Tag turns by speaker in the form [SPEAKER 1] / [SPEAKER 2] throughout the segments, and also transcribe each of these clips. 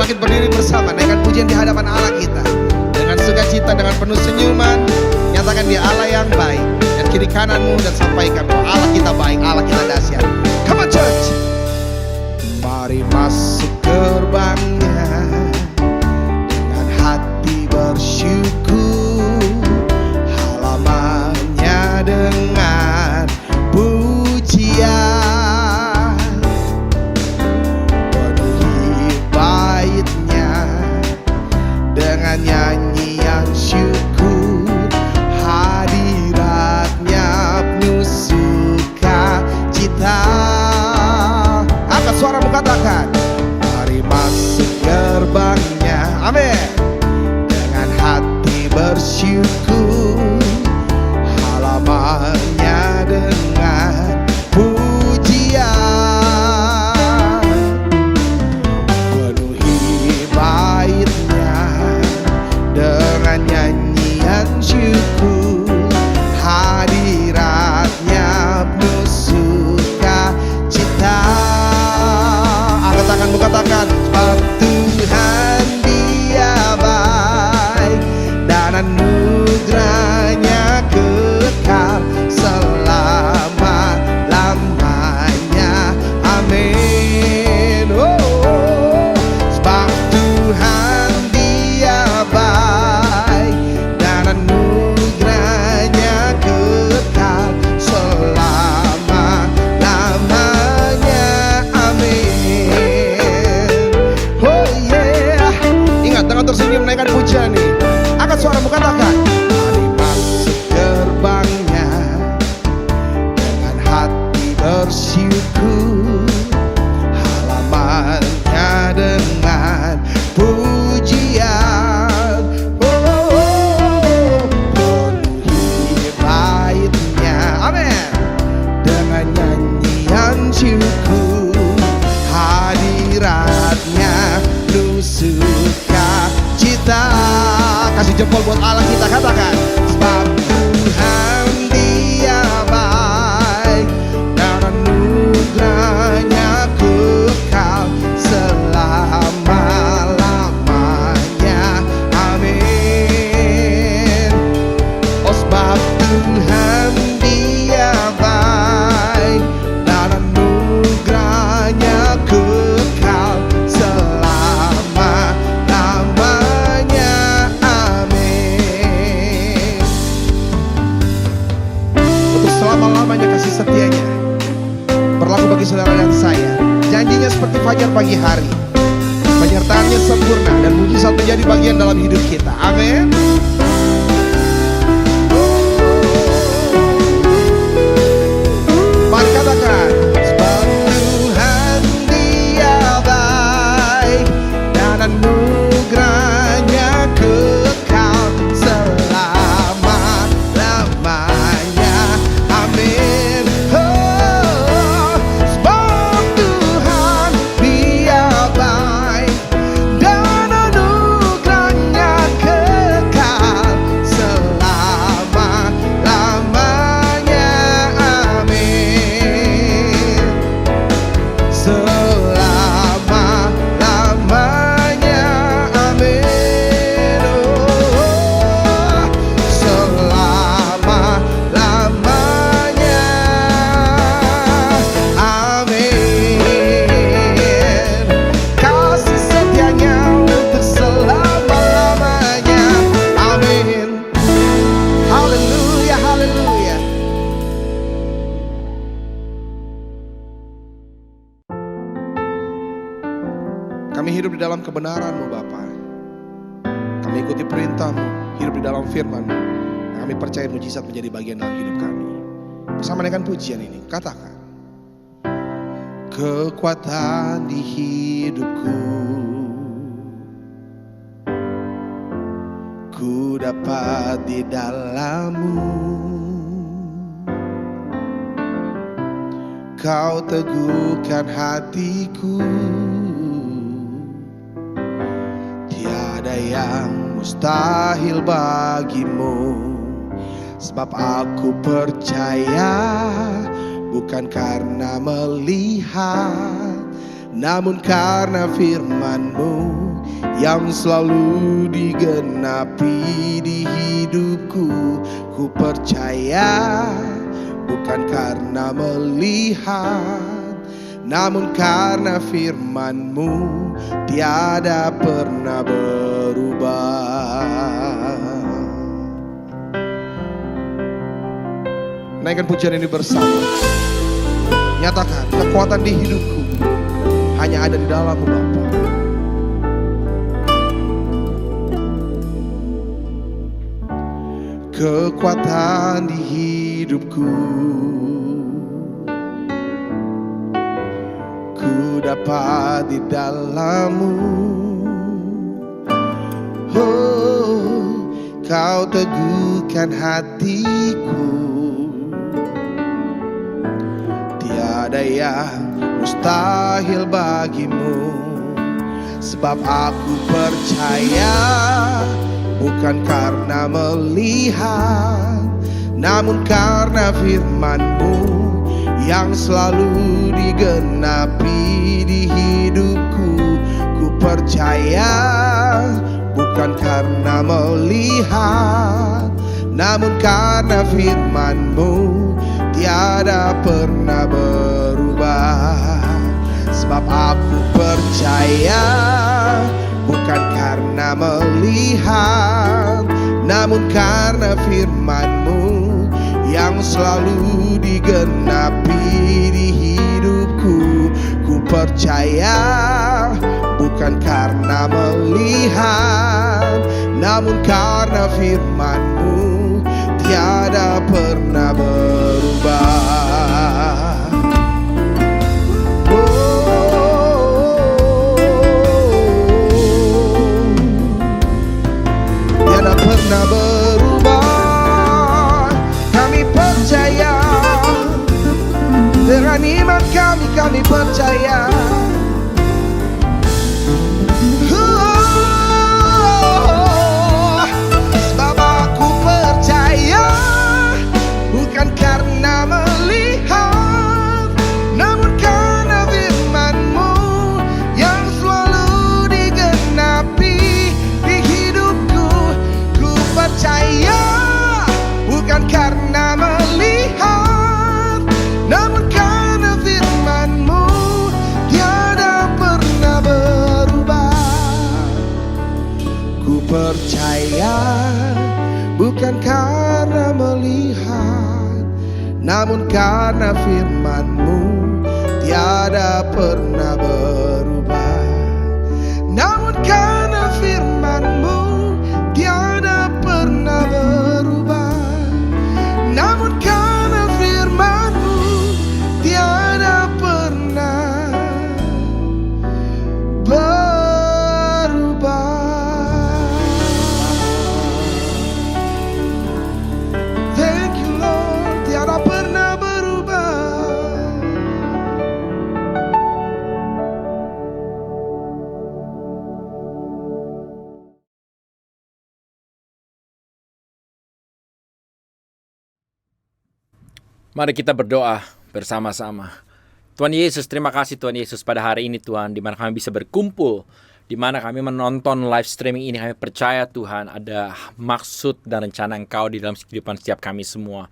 [SPEAKER 1] bangkit berdiri bersama, naikkan pujian di hadapan Allah kita. Dengan sukacita, dengan penuh senyuman, nyatakan Dia Allah yang baik. Dan kiri kananmu dan sampaikan bahwa Allah kita baik, Allah kita dahsyat. Come on church. Mari masuk gerbangnya dengan hati bersyukur, halamannya dengan pujian, penuhi baitnya dengan nyanyian syukur, hadiratnya penuh sukacita. Angkat suaramu, katakan, mari masuk gerbangnya, amin, dengan hati bersyukur, halamannya dengan pujian, penuhi baitnya dengan nyanyian syukur, hadiratnya penuh sukacita. Angkat tanganmu, katakan, sebab Tuhan Dia baik dan anugerahnya kekal selama-lamanya, amin. Sebab Tuhan Dia baik dan anugerahnya kekal selama-lamanya, amin. Oh yeah. Ingat, dengan tersenyum naikkan pujian nih. Angkat suaramu, katakan, mari masuk gerbangnya dengan hati bersyukur, halamannya dengan pujian, penuhi baitnya, amin, dengan nyanyian syukur, hadiratnya penuh sukacita. Kasih jempol buat Allah kita, katakan, sebab Tuhan Dia baik dan anugerahnya kekal selama-lamanya, amin. Oh, sebab Tuhan Dia baik dan anugerahnya kekal selama-lamanya, amin. Untuk selama-lamanya kasih setianya berlaku bagi saudara dan saya. Janjinya seperti fajar pagi hari, penyertaannya sempurna dan mujizat menjadi bagian dalam hidup kita, amin. Mari katakan, sebab Tuhan Dia baik dan anugerahnya kekal selama-lamanya, amin. Sebab Tuhan Dia baik dan anugerahnya kekal selama-lamanya, amin. Selama-lamanya, amin. Oh, selama-lamanya, amin. Kasih setianya untuk selama-lamanya, amin. Haleluya, haleluya. Kami hidup di dalam kebenaran-Mu, Bapa. Kami ikuti perintah-Mu, hidup di dalam firman-Mu. Dan kami percaya mujizat menjadi bagian dalam hidup kami. Bersama dengan pujian ini, katakan, kekuatan di hidupku, ku dapat di dalam-Mu. Kau teguhkan hatiku, tiada yang mustahil bagimu. Sebab aku percaya, bukan karena melihat, namun karena firman-Mu. yang selalu digenapi di hidupku. Ku percaya bukan karena melihat, namun karena firman-Mu tiada pernah berubah. Naikkan pujian ini bersama. Nyatakan kekuatan di hidupku hanya ada di dalam-Mu Bapa. Kekuatan di hidupku ku dapat di dalam-Mu. Oh, Kau teguhkan hatiku. Tiada yang mustahil bagimu, sebab aku percaya bukan karena melihat, namun karena firman-Mu yang selalu digenapi di hidupku. Ku percaya bukan karena melihat, namun karena firman-Mu tiada pernah berubah. Sebab aku percaya bukan karena melihat, namun karena firman-Mu yang selalu digenapi di hidupku. Ku percaya bukan karena melihat, namun karena firman-Mu tiada pernah berubah. Tiada pernah berubah. Kami percaya, dengan iman kami percaya. Sebab aku percaya bukan karena melihat, namun karena firman-Mu yang selalu digenapi di hidupku. Ku percaya bukan karena melihat, namun karena firman-Mu tiada pernah berubah. Ku percaya bukan karena melihat, namun karena firman-Mu tiada pernah berubah. Namun karena firman-Mu tiada pernah berubah. Namun karena firman-Mu tiada pernah berubah. Thank you Lord, tiada pernah berubah.
[SPEAKER 2] Mari kita berdoa bersama-sama. Tuhan Yesus, terima kasih Tuhan Yesus pada hari ini Tuhan, di mana kami bisa berkumpul, di mana kami menonton live streaming ini. Kami percaya Tuhan ada maksud dan rencana Engkau di dalam kehidupan setiap kami semua.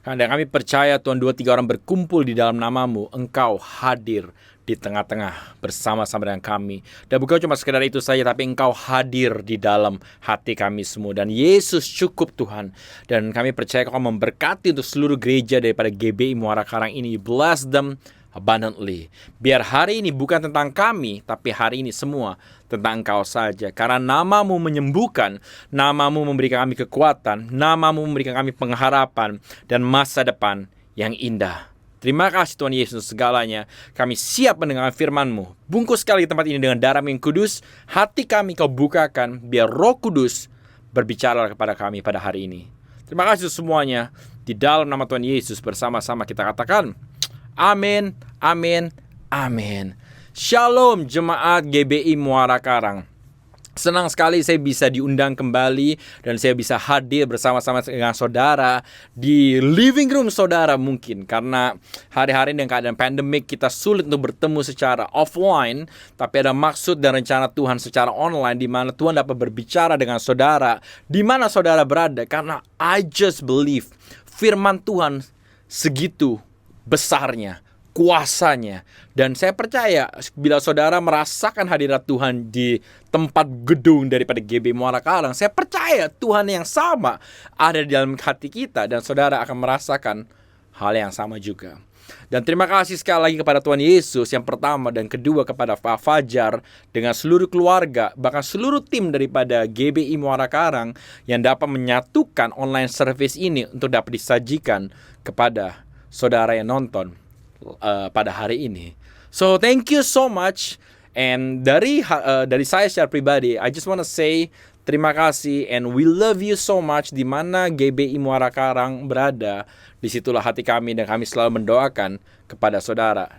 [SPEAKER 2] Dan kami percaya Tuhan, 2-3 orang berkumpul di dalam nama-Mu, Engkau hadir di tengah-tengah bersama-sama dengan kami. Dan bukan cuma sekedar itu saja, tapi Engkau hadir di dalam hati kami semua. Dan Yesus cukup Tuhan. Dan kami percaya Kau memberkati untuk seluruh gereja daripada GBI Muara Karang ini. Bless them abundantly. Biar hari ini bukan tentang kami, tapi hari ini semua tentang Engkau saja. Karena nama-Mu menyembuhkan, nama-Mu memberikan kami kekuatan, nama-Mu memberikan kami pengharapan dan masa depan yang indah. Terima kasih Tuhan Yesus segalanya. Kami siap mendengar firman-Mu. Bungkus sekali tempat ini dengan darah-Mu yang kudus. Hati kami Kau bukakan, biar Roh Kudus berbicara kepada kami pada hari ini. Terima kasih semuanya. Di dalam nama Tuhan Yesus bersama-sama kita katakan, amin, amin, amin. Shalom jemaat GBI Muara Karang. Senang sekali saya bisa diundang kembali dan saya bisa hadir bersama-sama dengan saudara di living room saudara mungkin. Karena hari-hari dengan keadaan pandemik kita sulit untuk bertemu secara offline. Tapi ada maksud dan rencana Tuhan secara online di mana Tuhan dapat berbicara dengan saudara di mana saudara berada. Karena I just believe firman Tuhan segitu besarnya, kuasanya. Dan saya percaya bila saudara merasakan hadirat Tuhan di tempat gedung daripada GB Muara Karang, saya percaya Tuhan yang sama ada di dalam hati kita dan saudara akan merasakan hal yang sama juga. Dan terima kasih sekali lagi kepada Tuhan Yesus yang pertama dan kedua kepada Pak Fajar dengan seluruh keluarga, bahkan seluruh tim daripada GBI Muara Karang yang dapat menyatukan online service ini untuk dapat disajikan kepada saudara yang nonton pada hari ini. So thank you so much. And dari saya secara pribadi, I just wanna say terima kasih and we love you so much. Di mana GBI Muara Karang berada, disitulah hati kami dan kami selalu mendoakan kepada saudara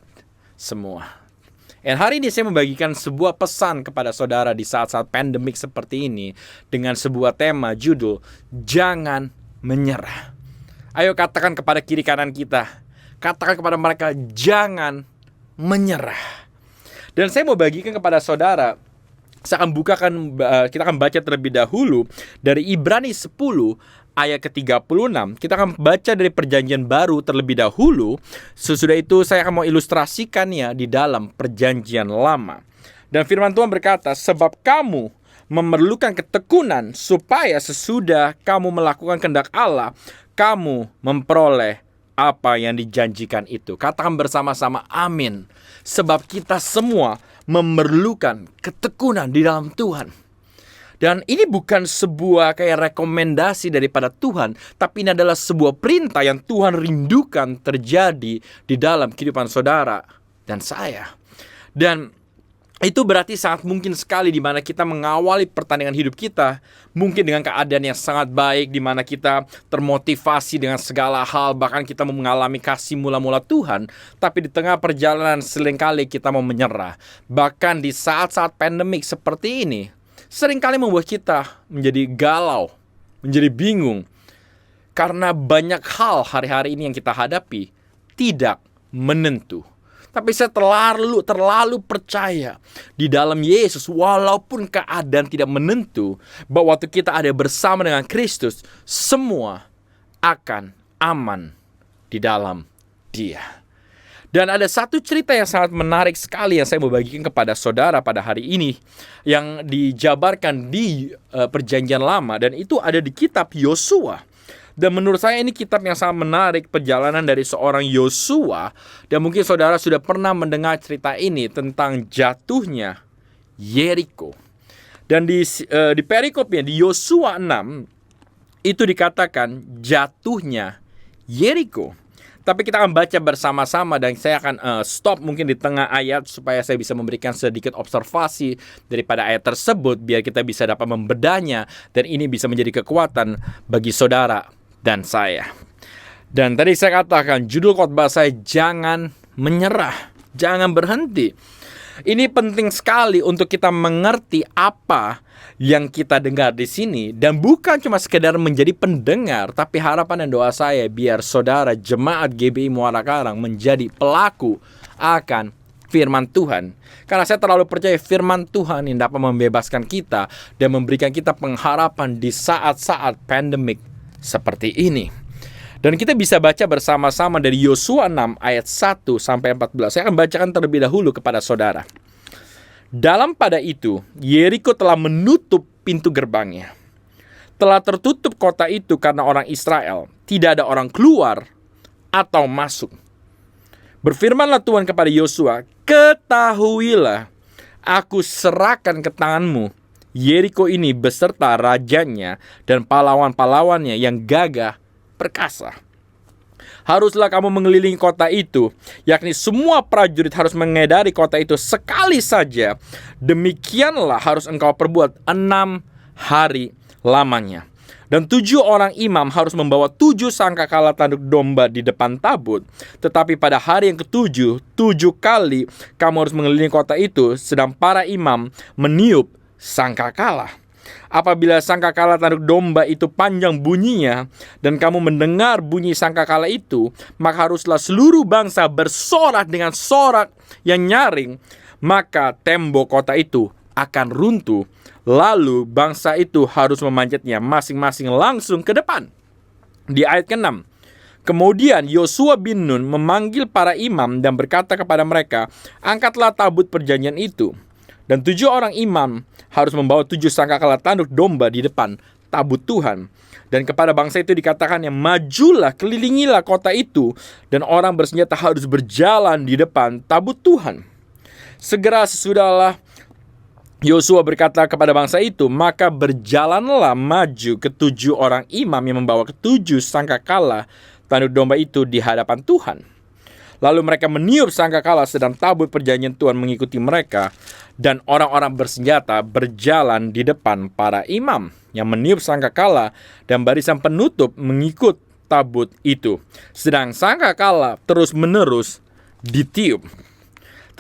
[SPEAKER 2] semua. And hari ini saya membagikan sebuah pesan kepada saudara di saat-saat pandemik seperti ini dengan sebuah tema judul Jangan Menyerah. Ayo katakan kepada kiri kanan kita, katakan kepada mereka, jangan menyerah. Dan saya mau bagikan kepada saudara, kita akan baca terlebih dahulu dari Ibrani 10 ayat ke-36. Kita akan baca dari perjanjian baru terlebih dahulu. Sesudah itu saya akan mau ilustrasikannya di dalam perjanjian lama. Dan firman Tuhan berkata, sebab kamu memerlukan ketekunan supaya sesudah kamu melakukan kehendak Allah, kamu memperoleh apa yang dijanjikan itu. Katakan bersama-sama amin. Sebab kita semua memerlukan ketekunan di dalam Tuhan. Dan ini bukan sebuah kayak rekomendasi daripada Tuhan, tapi ini adalah sebuah perintah yang Tuhan rindukan terjadi di dalam kehidupan saudara dan saya. Dan itu berarti sangat mungkin sekali di mana kita mengawali pertandingan hidup kita mungkin dengan keadaan yang sangat baik, di mana kita termotivasi dengan segala hal, bahkan kita mengalami kasih mula-mula Tuhan. Tapi di tengah perjalanan seringkali kita mau menyerah. Bahkan di saat-saat pandemik seperti ini, seringkali membuat kita menjadi galau, menjadi bingung. Karena banyak hal hari-hari ini yang kita hadapi tidak menentu. Tapi saya terlalu percaya di dalam Yesus, walaupun keadaan tidak menentu, bahwa waktu kita ada bersama dengan Kristus, semua akan aman di dalam Dia. Dan ada satu cerita yang sangat menarik sekali yang saya mau bagikan kepada saudara pada hari ini, yang dijabarkan di perjanjian lama, dan itu ada di kitab Yosua. Dan menurut saya ini kitab yang sangat menarik, perjalanan dari seorang Yosua. Dan mungkin saudara sudah pernah mendengar cerita ini tentang jatuhnya Yeriko. Dan di perikopnya di Yosua 6 itu dikatakan jatuhnya Yeriko. Tapi kita akan baca bersama-sama dan saya akan stop mungkin di tengah ayat supaya saya bisa memberikan sedikit observasi daripada ayat tersebut biar kita bisa dapat membedahnya dan ini bisa menjadi kekuatan bagi saudara dan saya. Dan tadi saya katakan judul khotbah saya jangan menyerah, jangan berhenti. Ini penting sekali untuk kita mengerti apa yang kita dengar di sini dan bukan cuma sekedar menjadi pendengar, tapi harapan dan doa saya biar saudara jemaat GBI Muara Karang menjadi pelaku akan firman Tuhan. Karena saya terlalu percaya firman Tuhan yang dapat membebaskan kita dan memberikan kita pengharapan di saat-saat pandemik seperti ini. Dan kita bisa baca bersama-sama dari Yosua 6 ayat 1 sampai 14. Saya akan bacakan terlebih dahulu kepada saudara. Dalam pada itu, Yeriko telah menutup pintu gerbangnya. Telah tertutup kota itu karena orang Israel. Tidak ada orang keluar atau masuk. Berfirmanlah Tuhan kepada Yosua, ketahuilah, aku serahkan ke tanganmu Yeriko ini beserta rajanya dan pahlawan-pahlawannya yang gagah perkasa. Haruslah kamu mengelilingi kota itu, yakni semua prajurit harus mengedari kota itu sekali saja. Demikianlah harus engkau perbuat 6 hari lamanya. Dan 7 orang imam harus membawa 7 sangkakala tanduk domba di depan tabut. Tetapi pada hari yang ke-7, 7 kali kamu harus mengelilingi kota itu, sedang para imam meniup sangkakala. Apabila sangkakala tanduk domba itu panjang bunyinya, dan kamu mendengar bunyi sangkakala itu, maka haruslah seluruh bangsa bersorak dengan sorak yang nyaring, maka tembok kota itu akan runtuh. Lalu bangsa itu harus memanjatnya masing-masing langsung ke depan. Di ayat ke-6, kemudian Yosua bin Nun memanggil para imam dan berkata kepada mereka, angkatlah tabut perjanjian itu. Dan 7 orang imam harus membawa 7 sangkakala tanduk domba di depan tabut Tuhan. Dan kepada bangsa itu dikatakan, yang majulah, kelilingilah kota itu, dan orang bersenjata harus berjalan di depan tabut Tuhan. Segera sesudahlah Yosua berkata kepada bangsa itu, maka berjalanlah maju ke-7 orang imam yang membawa ke-7 sangkakala tanduk domba itu di hadapan Tuhan. Lalu mereka meniup sangkakala, sedang tabut perjanjian Tuhan mengikuti mereka, dan orang-orang bersenjata berjalan di depan para imam yang meniup sangkakala, dan barisan penutup mengikut tabut itu. Sedang sangkakala terus-menerus ditiup.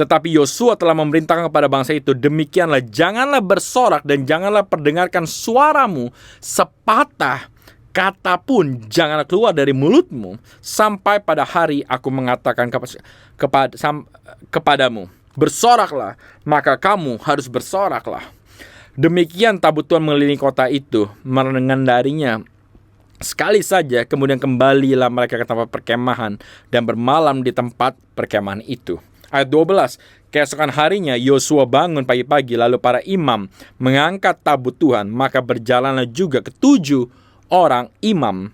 [SPEAKER 2] Tetapi Yosua telah memerintahkan kepada bangsa itu, demikianlah, janganlah bersorak dan janganlah perdengarkan suaramu, sepatah kata pun janganlah keluar dari mulutmu, sampai pada hari aku mengatakan kepadamu, bersoraklah, maka kamu harus bersoraklah. Demikian tabut Tuhan mengelilingi kota itu, mengendarinya sekali saja, kemudian kembalilah mereka ke tempat perkemahan dan bermalam di tempat perkemahan itu. Ayat 12, keesokan harinya Yosua bangun pagi-pagi, lalu para imam mengangkat tabut Tuhan, maka berjalanlah juga ke-7 orang imam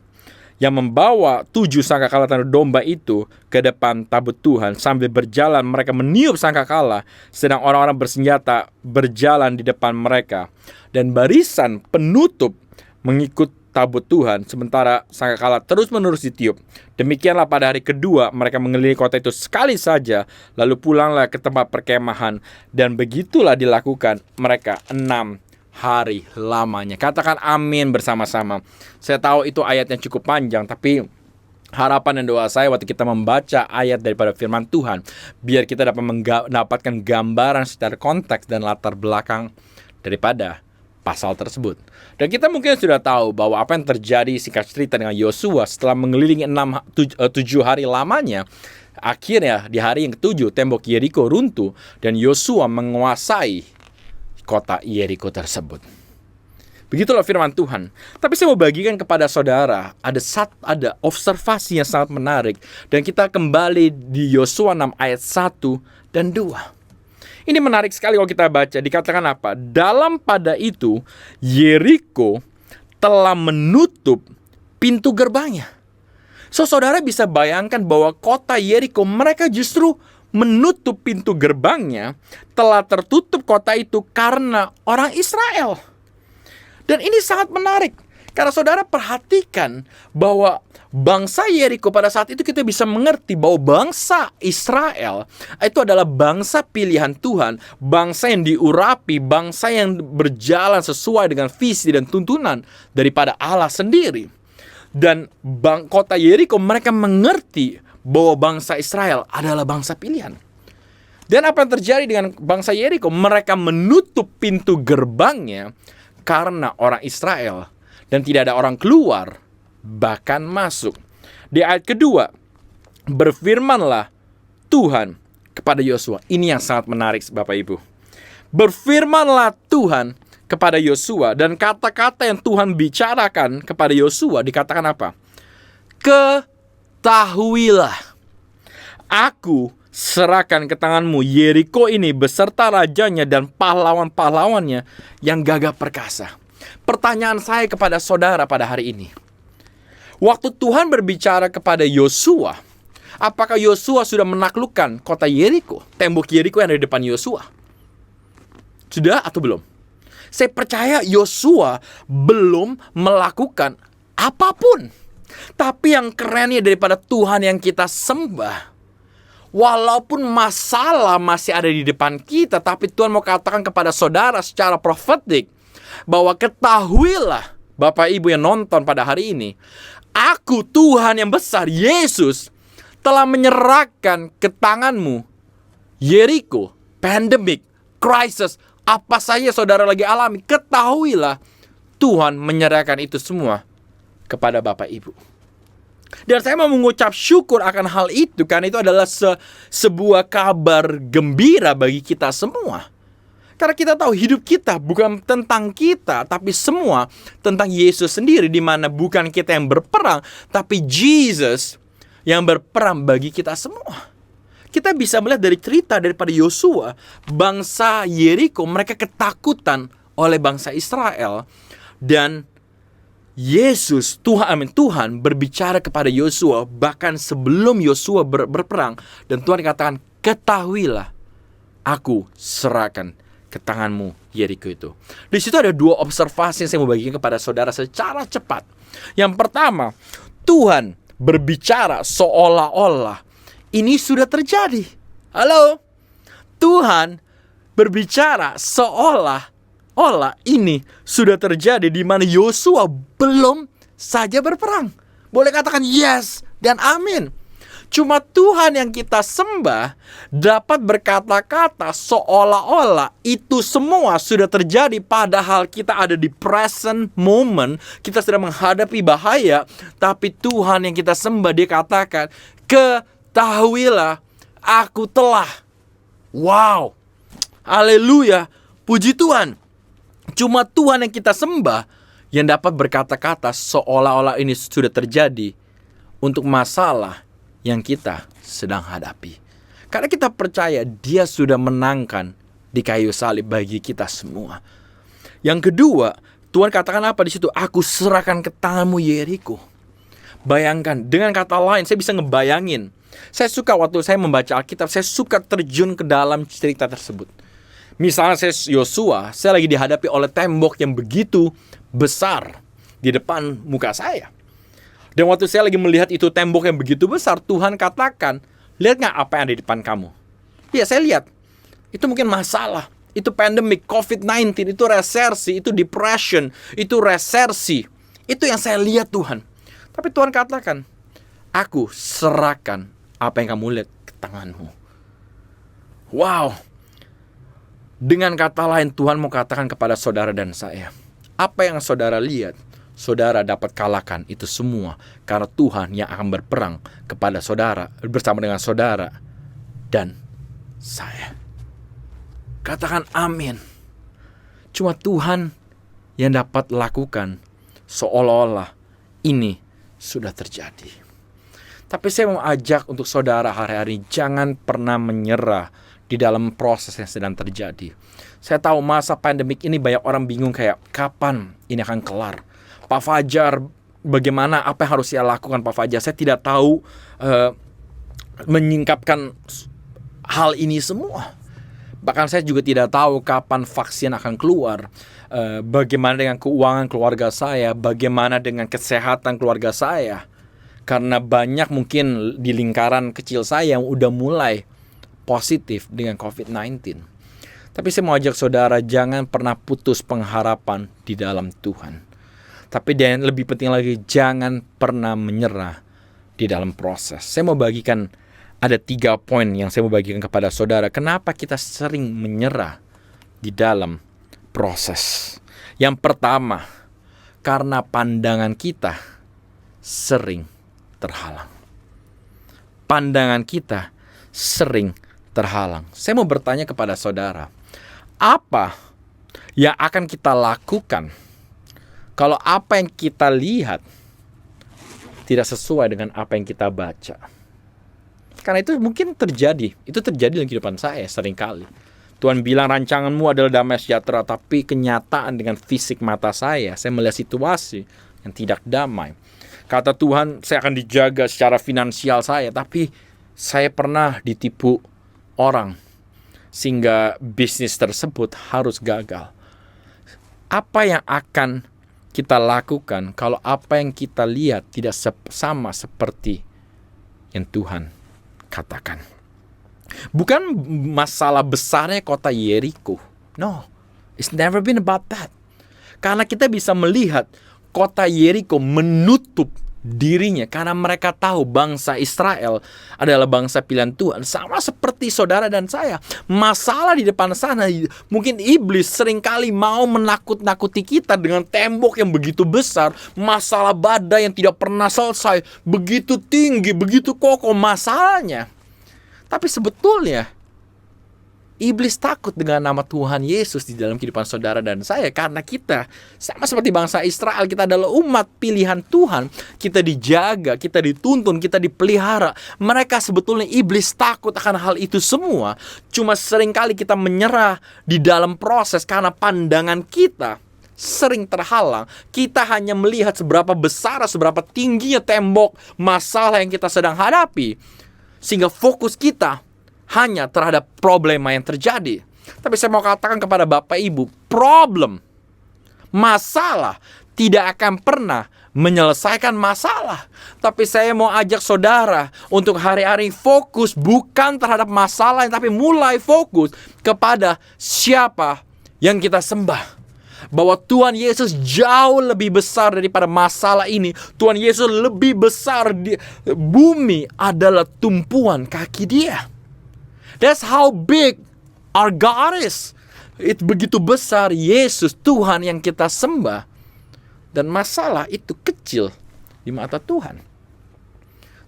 [SPEAKER 2] yang membawa 7 sangkakala tanduk domba itu ke depan tabut Tuhan. Sambil berjalan mereka meniup sangkakala, sedang orang-orang bersenjata berjalan di depan mereka, dan barisan penutup mengikut tabut Tuhan, sementara sangkakala terus-menerus ditiup. Demikianlah pada hari kedua mereka mengelilingi kota itu sekali saja, lalu pulanglah ke tempat perkemahan, dan begitulah dilakukan mereka 6 hari lamanya. Katakan amin bersama-sama. Saya tahu itu ayat yang cukup panjang, tapi harapan dan doa saya waktu kita membaca ayat daripada firman Tuhan, biar kita dapat mendapatkan gambaran secara konteks dan latar belakang daripada pasal tersebut. Dan kita mungkin sudah tahu bahwa apa yang terjadi, singkat cerita, dengan Yosua setelah mengelilingi 7 hari lamanya, akhirnya di hari yang ke-7 tembok Yeriko runtuh dan Yosua menguasai kota Yeriko tersebut. Begitulah firman Tuhan. Tapi saya mau bagikan kepada saudara, ada observasi yang sangat menarik, dan kita kembali di Yosua 6 ayat 1 dan 2. Ini menarik sekali kalau kita baca. Dikatakan apa? Dalam pada itu Yeriko telah menutup pintu gerbangnya. So saudara bisa bayangkan bahwa kota Yeriko, mereka justru menutup pintu gerbangnya, telah tertutup kota itu karena orang Israel. Dan ini sangat menarik, karena saudara perhatikan bahwa bangsa Yeriko pada saat itu, kita bisa mengerti bahwa bangsa Israel itu adalah bangsa pilihan Tuhan, bangsa yang diurapi, bangsa yang berjalan sesuai dengan visi dan tuntunan daripada Allah sendiri. Dan kota Yeriko, mereka mengerti bahwa bangsa Israel adalah bangsa pilihan. Dan apa yang terjadi dengan bangsa Yeriko? Mereka menutup pintu gerbangnya karena orang Israel, dan tidak ada orang keluar bahkan masuk. Di ayat kedua, berfirmanlah Tuhan kepada Yosua. Ini yang sangat menarik Bapak Ibu. Berfirmanlah Tuhan kepada Yosua, dan kata-kata yang Tuhan bicarakan kepada Yosua dikatakan apa? Ketahuilah, aku serahkan ke tanganmu Yeriko ini beserta rajanya dan pahlawan-pahlawannya yang gagah perkasa. Pertanyaan saya kepada saudara pada hari ini, waktu Tuhan berbicara kepada Yosua, apakah Yosua sudah menaklukkan kota Yeriko, tembok Yeriko yang ada di depan Yosua? Sudah atau belum? Saya percaya Yosua belum melakukan apapun. Tapi yang kerennya daripada Tuhan yang kita sembah, walaupun masalah masih ada di depan kita, tapi Tuhan mau katakan kepada saudara secara profetik bahwa ketahuilah Bapak Ibu yang nonton pada hari ini, aku Tuhan yang besar, Yesus, telah menyerahkan ke tanganmu Yeriko, pandemic, crisis, Apa saja saudara lagi alami, ketahuilah Tuhan menyerahkan itu semua kepada Bapak Ibu. Dan saya mau mengucap syukur akan hal itu, karena itu adalah sebuah kabar gembira bagi kita semua. Karena kita tahu hidup kita bukan tentang kita, tapi semua tentang Yesus sendiri, di mana bukan kita yang berperang, tapi Jesus yang berperang bagi kita semua. Kita bisa melihat dari cerita daripada Yosua, bangsa Yeriko, mereka ketakutan oleh bangsa Israel. Dan Yesus, Tuhan berbicara kepada Yosua bahkan sebelum Yosua berperang. Dan Tuhan katakan, ketahuilah, aku serahkan ke tanganmu Yeriko itu. Di situ ada dua observasi yang saya mau bagikan kepada saudara secara cepat. Yang pertama, Tuhan berbicara seolah-olah ini sudah terjadi. Halo? Tuhan berbicara seolah-olah ini sudah terjadi, di mana Yosua belum saja berperang. Boleh katakan yes dan amin. Cuma Tuhan yang kita sembah dapat berkata-kata seolah-olah itu semua sudah terjadi, padahal kita ada di present moment, kita sedang menghadapi bahaya. Tapi Tuhan yang kita sembah, dia katakan, ketahuilah, aku telah. Wow, haleluya, puji Tuhan. Cuma Tuhan yang kita sembah yang dapat berkata-kata seolah-olah ini sudah terjadi untuk masalah yang kita sedang hadapi. Karena kita percaya dia sudah menangkan di kayu salib bagi kita semua. Yang kedua, Tuhan katakan apa di situ? Aku serahkan ke tanganmu Yeriko. Bayangkan, dengan kata lain, saya bisa ngebayangin. Saya suka waktu saya membaca Alkitab, saya suka terjun ke dalam cerita tersebut. Misalnya saya Yosua, saya lagi dihadapi oleh tembok yang begitu besar di depan muka saya. Dan waktu saya lagi melihat itu tembok yang begitu besar, Tuhan katakan, lihat gak apa yang ada di depan kamu? Ya, saya lihat. Itu mungkin masalah. Itu pandemic, COVID-19, itu resersi, itu depression, itu resersi. Itu yang saya lihat Tuhan. Tapi Tuhan katakan, aku serahkan apa yang kamu lihat ke tanganmu. Wow. Dengan kata lain, Tuhan mau katakan kepada saudara dan saya, apa yang saudara lihat, saudara dapat kalahkan itu semua, karena Tuhan yang akan berperang kepada saudara, bersama dengan saudara dan saya. Katakan amin. Cuma Tuhan yang dapat lakukan seolah-olah ini sudah terjadi. Tapi saya mau ajak untuk saudara hari-hari, jangan pernah menyerah di dalam proses yang sedang terjadi. Saya tahu masa pandemik ini banyak orang bingung kayak, kapan ini akan kelar? Pak Fajar, bagaimana, apa yang harus saya lakukan Pak Fajar? Saya tidak tahu menyingkapkan hal ini semua. Bahkan saya juga tidak tahu kapan vaksin akan keluar. Bagaimana dengan keuangan keluarga saya? Bagaimana dengan kesehatan keluarga saya? Karena banyak mungkin di lingkaran kecil saya yang udah mulai positif dengan COVID-19. Tapi saya mau ajak saudara, jangan pernah putus pengharapan di dalam Tuhan. Tapi dan lebih penting lagi, jangan pernah menyerah di dalam proses. Saya mau bagikan, ada 3 poin yang saya mau bagikan kepada saudara. Kenapa kita sering menyerah di dalam proses? Yang pertama, karena pandangan kita sering terhalang. Pandangan kita sering terhalang. Saya mau bertanya kepada saudara, apa yang akan kita lakukan kalau apa yang kita lihat tidak sesuai dengan apa yang kita baca? Karena itu mungkin terjadi. Itu terjadi dalam kehidupan saya seringkali. Tuhan bilang rancanganmu adalah damai sejahtera, tapi kenyataan dengan fisik mata saya melihat situasi yang tidak damai. Kata Tuhan, saya akan dijaga secara finansial saya, tapi saya pernah ditipu orang sehingga bisnis tersebut harus gagal. Apa yang akan kita lakukan kalau apa yang kita lihat tidak sama seperti yang Tuhan katakan? Bukan masalah besarnya kota Yeriko. No, it's never been about that. Karena kita bisa melihat kota Yeriko menutup dirinya, karena mereka tahu bangsa Israel adalah bangsa pilihan Tuhan. Sama seperti saudara dan saya, masalah di depan sana, mungkin iblis seringkali mau menakut-nakuti kita dengan tembok yang begitu besar, masalah badai yang tidak pernah selesai, begitu tinggi, begitu kokoh masalahnya. Tapi sebetulnya iblis takut dengan nama Tuhan Yesus di dalam kehidupan saudara dan saya, karena kita sama seperti bangsa Israel, kita adalah umat pilihan Tuhan. Kita dijaga, kita dituntun, kita dipelihara. Mereka sebetulnya iblis takut akan hal itu semua. Cuma seringkali kita menyerah di dalam proses karena pandangan kita sering terhalang. Kita hanya melihat seberapa besar, seberapa tingginya tembok masalah yang kita sedang hadapi, sehingga fokus kita hanya terhadap problema yang terjadi. Tapi saya mau katakan kepada Bapak Ibu, masalah tidak akan pernah menyelesaikan masalah. Tapi saya mau ajak saudara untuk hari-hari fokus bukan terhadap masalah, tapi mulai fokus kepada siapa yang kita sembah. Bahwa Tuhan Yesus jauh lebih besar daripada masalah ini. Tuhan Yesus lebih besar, bumi adalah tumpuan kaki Dia. That's how big our God is. Itu begitu besar Yesus, Tuhan yang kita sembah. Dan masalah itu kecil di mata Tuhan.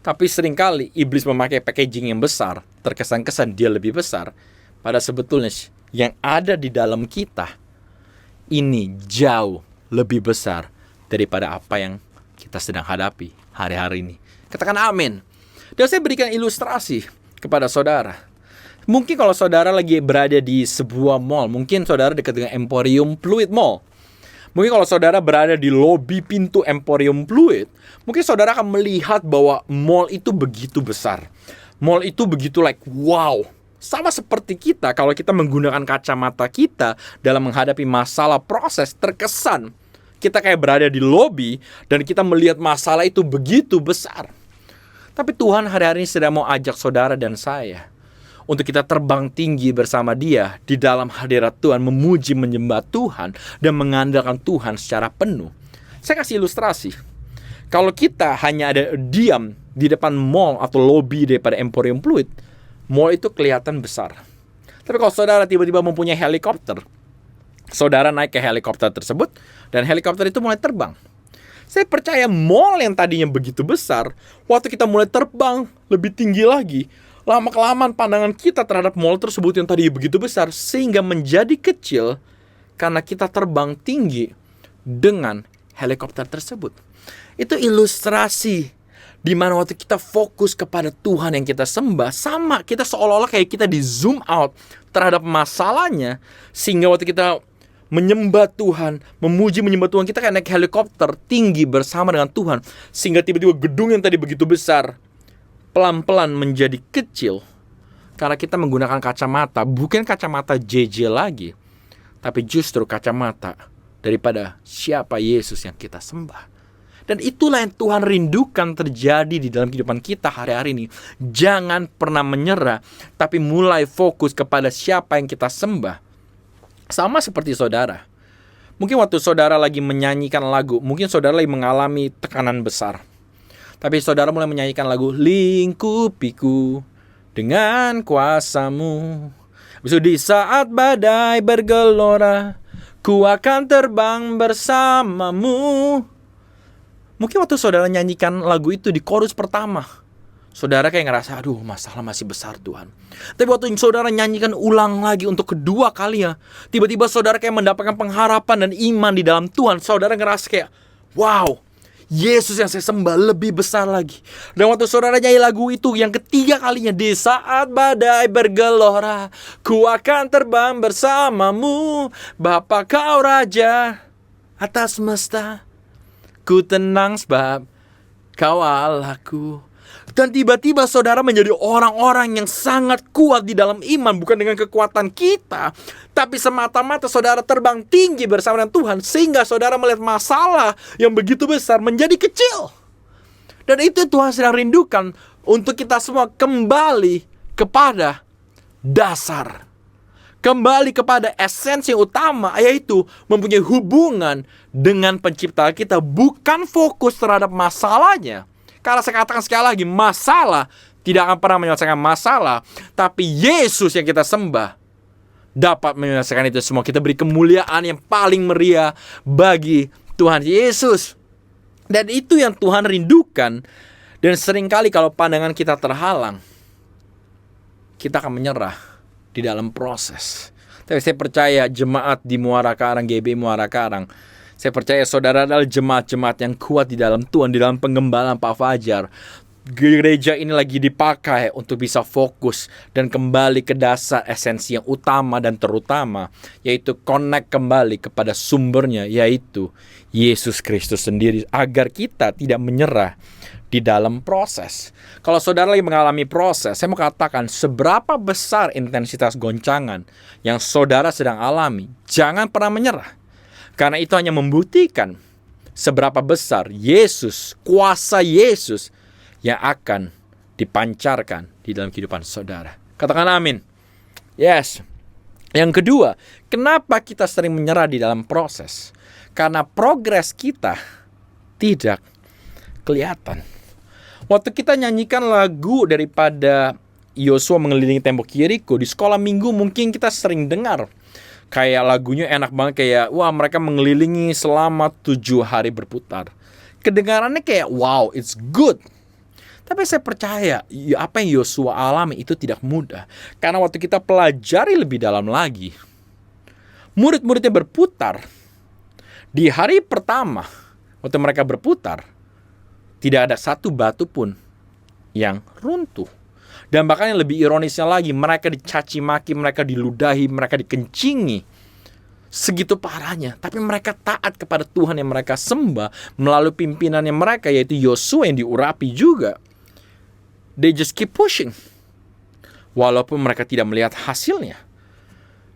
[SPEAKER 2] Tapi seringkali iblis memakai packaging yang besar, terkesan-kesan dia lebih besar. Pada sebetulnya yang ada di dalam kita ini jauh lebih besar daripada apa yang kita sedang hadapi hari-hari ini. Katakan amin. Dan saya berikan ilustrasi kepada saudara. Mungkin kalau saudara lagi berada di sebuah mall, mungkin saudara dekat dengan Emporium Pluit Mall. Mungkin kalau saudara berada di lobi pintu Emporium Pluit, mungkin saudara akan melihat bahwa mall itu begitu besar. Mall itu begitu wow. Sama seperti kita, kalau kita menggunakan kacamata kita dalam menghadapi masalah proses, terkesan kita kayak berada di lobi dan kita melihat masalah itu begitu besar. Tapi Tuhan hari-hari ini sedang mau ajak saudara dan saya untuk kita terbang tinggi bersama Dia di dalam hadirat Tuhan, memuji, menyembah Tuhan, dan mengandalkan Tuhan secara penuh. Saya kasih ilustrasi. Kalau kita hanya ada diam di depan mall atau lobi daripada Emporium Pluit, mall itu kelihatan besar. Tapi kalau saudara tiba-tiba mempunyai helikopter, saudara naik ke helikopter tersebut, dan helikopter itu mulai terbang. Saya percaya mall yang tadinya begitu besar, waktu kita mulai terbang lebih tinggi lagi, lama-kelamaan pandangan kita terhadap mall tersebut yang tadi begitu besar sehingga menjadi kecil karena kita terbang tinggi dengan helikopter tersebut. Itu ilustrasi di mana waktu kita fokus kepada Tuhan yang kita sembah, sama kita seolah-olah kayak kita di zoom out terhadap masalahnya, sehingga waktu kita menyembah Tuhan, memuji menyembah Tuhan, kita kayak naik helikopter tinggi bersama dengan Tuhan, sehingga tiba-tiba gedung yang tadi begitu besar pelan-pelan menjadi kecil karena kita menggunakan kacamata, bukan kacamata JJ lagi, tapi justru kacamata daripada siapa Yesus yang kita sembah. Dan itulah yang Tuhan rindukan terjadi di dalam kehidupan kita hari-hari ini. Jangan pernah menyerah, tapi mulai fokus kepada siapa yang kita sembah. Sama seperti saudara. Mungkin waktu saudara lagi menyanyikan lagu, mungkin saudara lagi mengalami tekanan besar. Tapi saudara mulai menyanyikan lagu Lingkupiku dengan kuasamu. Besok di saat badai bergelora, ku akan terbang bersamamu. Mungkin waktu saudara nyanyikan lagu itu di chorus pertama, saudara kayak ngerasa, aduh masalah masih besar Tuhan. Tapi waktu saudara nyanyikan ulang lagi untuk kedua kalinya, tiba-tiba saudara kayak mendapatkan pengharapan dan iman di dalam Tuhan. Saudara ngerasa kayak, wow, Yesus yang saya sembah lebih besar lagi. Dan waktu saudara nyanyi lagu itu yang ketiga kalinya, di saat badai bergelora, ku akan terbang bersamamu, Bapa kau Raja atas semesta, ku tenang sebab kau Allahku. Dan tiba-tiba saudara menjadi orang-orang yang sangat kuat di dalam iman, bukan dengan kekuatan kita, tapi semata-mata saudara terbang tinggi bersama dengan Tuhan, sehingga saudara melihat masalah yang begitu besar menjadi kecil. Dan itu Tuhan sedang rindukan untuk kita semua kembali kepada dasar, Kembali kepada esensi yang utama, yaitu mempunyai hubungan dengan pencipta kita, bukan fokus terhadap masalahnya. Karena saya katakan sekali lagi, masalah tidak akan pernah menyelesaikan masalah, tapi Yesus yang kita sembah dapat menyelesaikan itu semua. Kita beri kemuliaan yang paling meriah bagi Tuhan Yesus. Dan itu yang Tuhan rindukan. Dan seringkali kalau pandangan kita terhalang, kita akan menyerah di dalam proses. Tapi saya percaya jemaat di Muara Karang, GB Muara Karang, saya percaya saudara adalah jemaat-jemaat yang kuat di dalam Tuhan, di dalam penggembalaan Pak Fajar. Gereja ini lagi dipakai untuk bisa fokus dan kembali ke dasar esensi yang utama dan terutama, yaitu connect kembali kepada sumbernya, yaitu Yesus Kristus sendiri, agar kita tidak menyerah di dalam proses. Kalau saudara lagi mengalami proses, saya mau katakan seberapa besar intensitas goncangan yang saudara sedang alami, jangan pernah menyerah. Karena itu hanya membuktikan seberapa besar Yesus, kuasa Yesus yang akan dipancarkan di dalam kehidupan saudara. Katakan amin. Yes. Yang kedua, kenapa kita sering menyerah di dalam proses? Karena progres kita tidak kelihatan. Waktu kita nyanyikan lagu daripada Yosua mengelilingi tembok Yeriko di sekolah minggu, mungkin kita sering dengar kayak lagunya enak banget, kayak wah mereka mengelilingi selama 7 hari berputar. Kedengarannya kayak wow, it's good. Tapi saya percaya apa yang Yosua alami itu tidak mudah. Karena waktu kita pelajari lebih dalam lagi, murid-muridnya berputar. Di hari pertama waktu mereka berputar, tidak ada satu batu pun yang runtuh. Dan bahkan yang lebih ironisnya lagi, mereka dicaci maki, mereka diludahi, mereka dikencingi. Segitu parahnya. Tapi mereka taat kepada Tuhan yang mereka sembah melalui pimpinannya mereka, yaitu Yosua yang diurapi juga. They just keep pushing. Walaupun mereka tidak melihat hasilnya.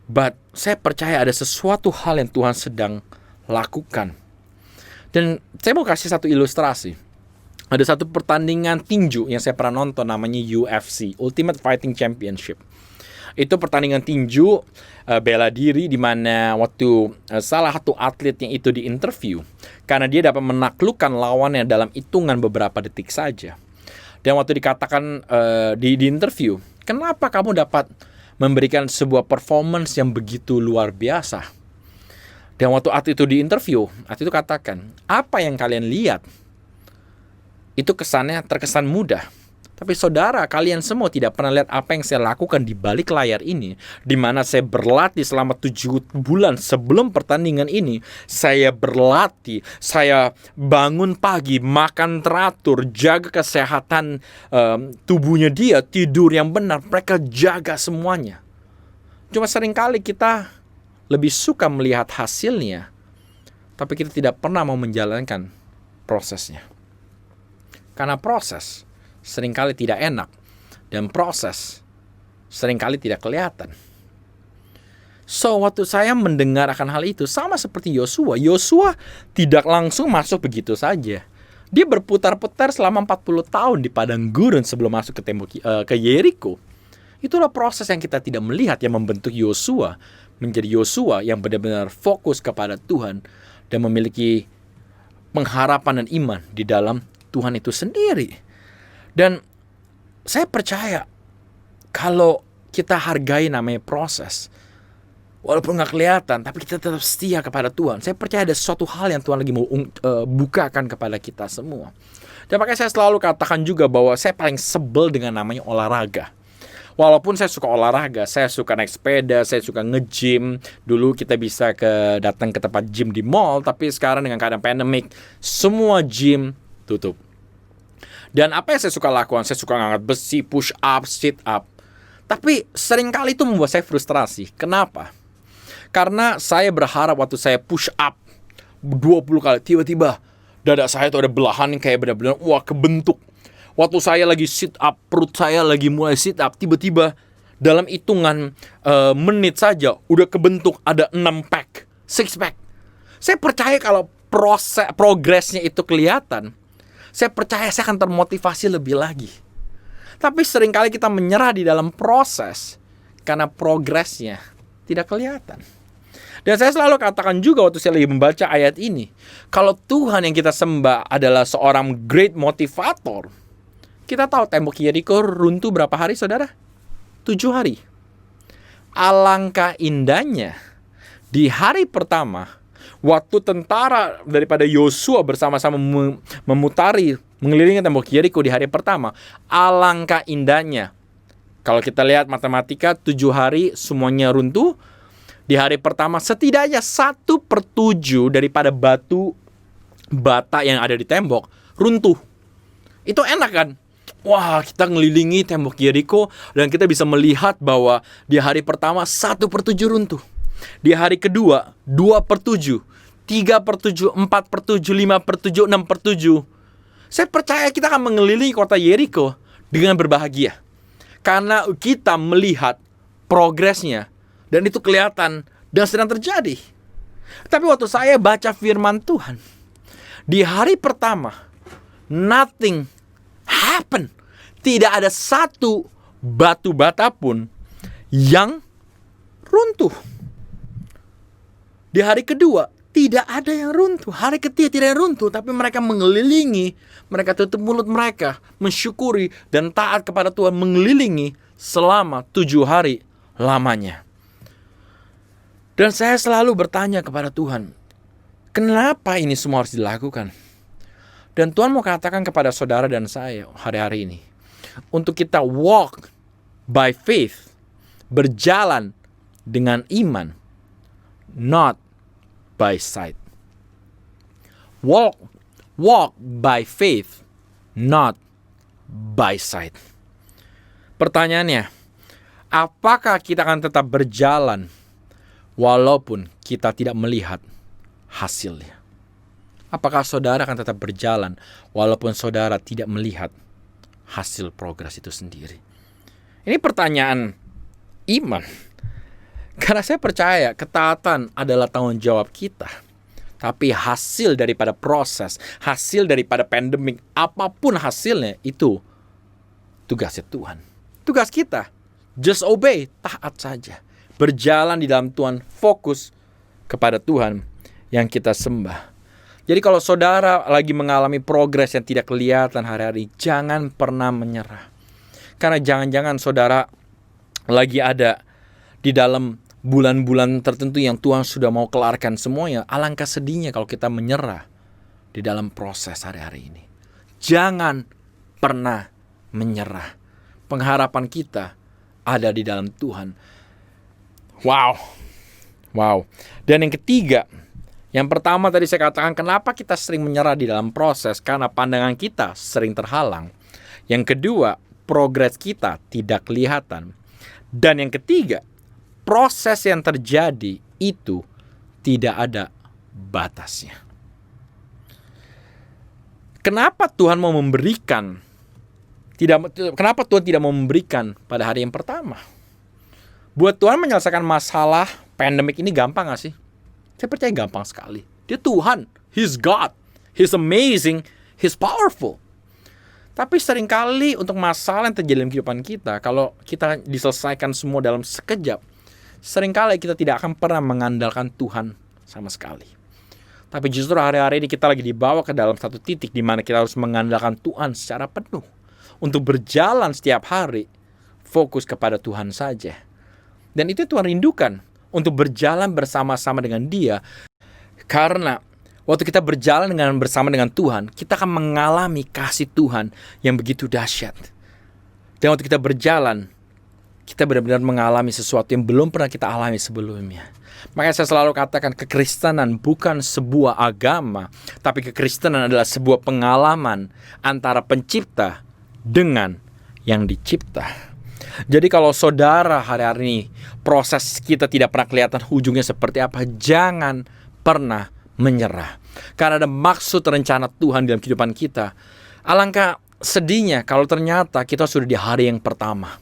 [SPEAKER 2] But saya percaya ada sesuatu hal yang Tuhan sedang lakukan. Dan saya mau kasih satu ilustrasi. Ada satu pertandingan tinju yang saya pernah nonton, namanya UFC, Ultimate Fighting Championship. Itu pertandingan tinju bela diri, di mana waktu salah satu atletnya itu diinterview, karena dia dapat menaklukkan lawannya dalam hitungan beberapa detik saja. Dan waktu dikatakan di interview, kenapa kamu dapat memberikan sebuah performance yang begitu luar biasa? Dan waktu atlet itu diinterview, atlet itu katakan, apa yang kalian lihat itu kesannya terkesan mudah. Tapi saudara, kalian semua tidak pernah lihat apa yang saya lakukan di balik layar ini, di mana saya berlatih selama 7 bulan sebelum pertandingan ini. Saya berlatih, saya bangun pagi, makan teratur, jaga kesehatan tubuhnya dia, tidur yang benar, mereka jaga semuanya. Cuma seringkali kita lebih suka melihat hasilnya, tapi kita tidak pernah mau menjalankan prosesnya. Karena proses seringkali tidak enak, dan proses seringkali tidak kelihatan. So, waktu saya mendengar akan hal itu, sama seperti Yosua. Yosua tidak langsung masuk begitu saja. Dia berputar-putar selama 40 tahun di padang gurun sebelum masuk ke tembok ke Yeriko. Itulah proses yang kita tidak melihat yang membentuk Yosua menjadi Yosua yang benar-benar fokus kepada Tuhan dan memiliki pengharapan dan iman di dalam Tuhan itu sendiri. Dan saya percaya kalau kita hargai namanya proses, walaupun gak kelihatan, tapi kita tetap setia kepada Tuhan, saya percaya ada suatu hal yang Tuhan lagi mau bukakan kepada kita semua. Dan makanya saya selalu katakan juga bahwa saya paling sebel dengan namanya olahraga. Walaupun saya suka olahraga, saya suka naik sepeda, saya suka nge-gym. Dulu kita bisa datang ke tempat gym di mall, tapi sekarang dengan keadaan pandemik, semua gym tutup. Dan apa yang saya suka lakukan? Saya suka ngangkat besi, push up, sit up. Tapi seringkali itu membuat saya frustrasi. Kenapa? Karena saya berharap waktu saya push up 20 kali, tiba-tiba dada saya tuh ada belahan yang kayak benar-benar wah kebentuk. Waktu saya lagi sit up, perut saya lagi mulai sit up, tiba-tiba dalam hitungan menit saja udah kebentuk ada 6 pack, 6 pack. Saya percaya kalau progresnya itu kelihatan, saya percaya saya akan termotivasi lebih lagi. Tapi seringkali kita menyerah di dalam proses karena progresnya tidak kelihatan. Dan saya selalu katakan juga waktu saya lagi membaca ayat ini, kalau Tuhan yang kita sembah adalah seorang great motivator, kita tahu tembok Yeriko runtuh berapa hari, saudara? 7 hari. Alangkah indahnya di hari pertama, waktu tentara daripada Yosua bersama-sama mengelilingi tembok Yeriko di hari pertama, alangkah indahnya. Kalau kita lihat matematika, 7 hari semuanya runtuh. Di hari pertama setidaknya 1/7 daripada batu bata yang ada di tembok runtuh. Itu enak kan? Wah, kita ngelilingi tembok Yeriko dan kita bisa melihat bahwa di hari pertama 1/7 runtuh. Di hari kedua 2/7, 3/7, 4/7, 5/7, 6/7. Saya percaya kita akan mengelilingi kota Yeriko dengan berbahagia. Karena kita melihat progresnya. Dan itu kelihatan dan sedang terjadi. Tapi waktu saya baca firman Tuhan, di hari pertama, nothing happen. Tidak ada satu batu bata pun yang runtuh. Di hari kedua, tidak ada yang runtuh. Hari ketiga tidak ada yang runtuh. Tapi mereka mengelilingi, mereka tutup mulut mereka, mensyukuri dan taat kepada Tuhan, mengelilingi selama 7 hari lamanya. Dan saya selalu bertanya kepada Tuhan, kenapa ini semua harus dilakukan? Dan Tuhan mau katakan kepada saudara dan saya hari-hari ini, untuk kita walk by faith, berjalan dengan iman, not by sight. Walk by faith, not by sight. Pertanyaannya, apakah kita akan tetap berjalan walaupun kita tidak melihat hasilnya? Apakah saudara akan tetap berjalan walaupun saudara tidak melihat hasil progres itu sendiri? Ini pertanyaan iman. Karena saya percaya ketaatan adalah tanggung jawab kita. Tapi hasil daripada proses, hasil daripada pandemik, apapun hasilnya, itu tugasnya Tuhan. Tugas kita, just obey, taat saja. Berjalan di dalam Tuhan, fokus kepada Tuhan yang kita sembah. Jadi kalau saudara lagi mengalami progres yang tidak kelihatan hari-hari, jangan pernah menyerah. Karena jangan-jangan saudara lagi ada di dalam bulan-bulan tertentu yang Tuhan sudah mau kelarkan semuanya. Alangkah sedihnya kalau kita menyerah di dalam proses hari-hari ini. Jangan pernah menyerah. Pengharapan kita ada di dalam Tuhan. Wow. Dan yang ketiga, yang pertama tadi saya katakan kenapa kita sering menyerah di dalam proses, karena pandangan kita sering terhalang. Yang kedua, progres kita tidak kelihatan. Dan yang ketiga, proses yang terjadi itu tidak ada batasnya. Kenapa Tuhan mau memberikan? Kenapa Tuhan tidak mau memberikan pada hari yang pertama? Buat Tuhan menyelesaikan masalah pandemik ini gampang gak sih? Saya percaya gampang sekali. Dia Tuhan, He's God, He's amazing, He's powerful. Tapi seringkali untuk masalah yang terjadi dalam kehidupan kita, kalau kita diselesaikan semua dalam sekejap, seringkali kita tidak akan pernah mengandalkan Tuhan sama sekali. Tapi justru hari-hari ini kita lagi dibawa ke dalam satu titik di mana kita harus mengandalkan Tuhan secara penuh. Untuk berjalan setiap hari, fokus kepada Tuhan saja. Dan itu Tuhan rindukan, untuk berjalan bersama-sama dengan Dia. Karena waktu kita berjalan bersama dengan Tuhan, kita akan mengalami kasih Tuhan yang begitu dahsyat. Dan waktu kita berjalan, kita benar-benar mengalami sesuatu yang belum pernah kita alami sebelumnya. Makanya saya selalu katakan, kekristenan bukan sebuah agama, tapi kekristenan adalah sebuah pengalaman antara pencipta dengan yang dicipta. Jadi kalau saudara hari-hari ini proses kita tidak pernah kelihatan ujungnya seperti apa, jangan pernah menyerah. Karena ada maksud rencana Tuhan dalam kehidupan kita. Alangkah sedihnya kalau ternyata kita sudah di hari yang pertama,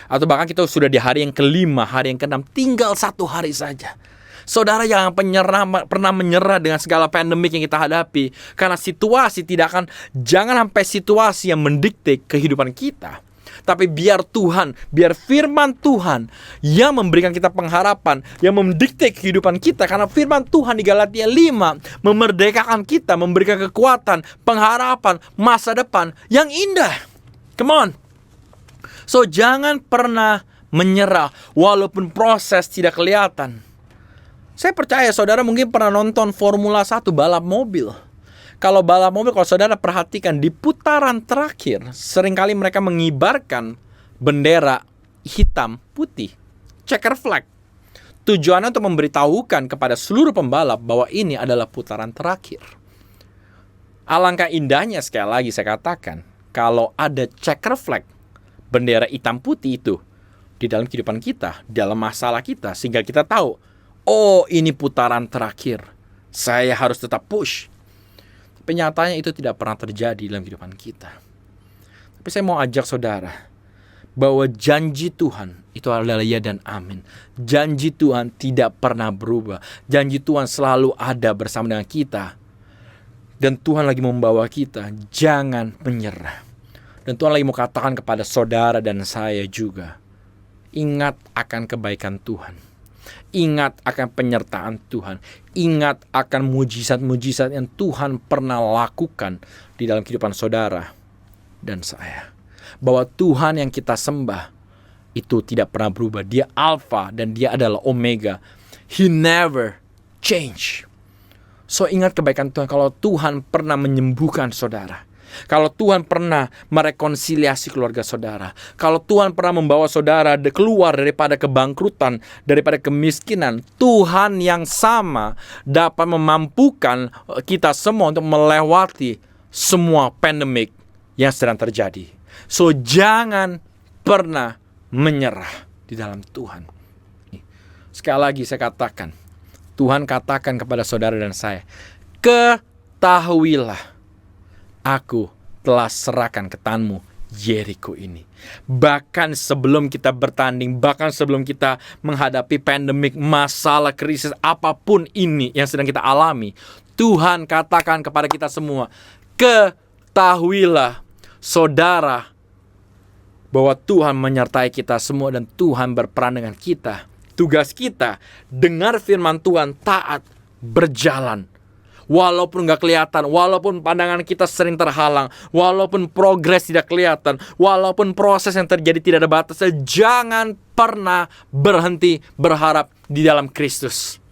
[SPEAKER 2] atau bahkan kita sudah di hari yang kelima, hari yang keenam, tinggal 1 hari saja. Saudara jangan pernah menyerah dengan segala pandemik yang kita hadapi. Karena situasi jangan sampai situasi yang mendikte kehidupan kita. Tapi biar Tuhan, biar firman Tuhan yang memberikan kita pengharapan, yang mendikte kehidupan kita. Karena firman Tuhan di Galatia 5 memerdekakan kita, memberikan kekuatan, pengharapan, masa depan yang indah. Come on. So jangan pernah menyerah walaupun proses tidak kelihatan. Saya percaya saudara mungkin pernah nonton Formula 1 balap mobil. Kalau balap mobil, kalau saudara perhatikan di putaran terakhir, seringkali mereka mengibarkan bendera hitam putih, checker flag. Tujuannya untuk memberitahukan kepada seluruh pembalap bahwa ini adalah putaran terakhir. Alangkah indahnya, sekali lagi saya katakan, kalau ada checker flag, bendera hitam putih itu di dalam kehidupan kita, di dalam masalah kita, sehingga kita tahu, oh ini putaran terakhir, saya harus tetap push. Tapi nyatanya itu tidak pernah terjadi dalam kehidupan kita. Tapi saya mau ajak saudara bahwa janji Tuhan itu adalah ya dan amin. Janji Tuhan tidak pernah berubah. Janji Tuhan selalu ada bersama dengan kita. Dan Tuhan lagi membawa kita, jangan menyerah. Dan Tuhan lagi mau katakan kepada saudara dan saya juga, ingat akan kebaikan Tuhan. Ingat akan penyertaan Tuhan. Ingat akan mujizat-mujizat yang Tuhan pernah lakukan di dalam kehidupan saudara dan saya. Bahwa Tuhan yang kita sembah itu tidak pernah berubah. Dia Alfa dan dia adalah Omega. He never change. So ingat kebaikan Tuhan. Kalau Tuhan pernah menyembuhkan saudara, kalau Tuhan pernah merekonsiliasi keluarga saudara, kalau Tuhan pernah membawa saudara keluar daripada kebangkrutan, daripada kemiskinan, Tuhan yang sama dapat memampukan kita semua untuk melewati semua pandemik yang sedang terjadi. So jangan pernah menyerah di dalam Tuhan. Sekali lagi saya katakan, Tuhan katakan kepada saudara dan saya, ketahuilah, aku telah serahkan ke tanganmu Yeriko ini. Bahkan sebelum kita bertanding, bahkan sebelum kita menghadapi pandemik, masalah, krisis, apapun ini yang sedang kita alami, Tuhan katakan kepada kita semua, ketahuilah saudara, bahwa Tuhan menyertai kita semua dan Tuhan berperan dengan kita. Tugas kita, dengar firman Tuhan, taat, berjalan. Walaupun gak kelihatan, walaupun pandangan kita sering terhalang, walaupun progres tidak kelihatan, walaupun proses yang terjadi tidak ada batasnya, jangan pernah berhenti berharap di dalam Kristus.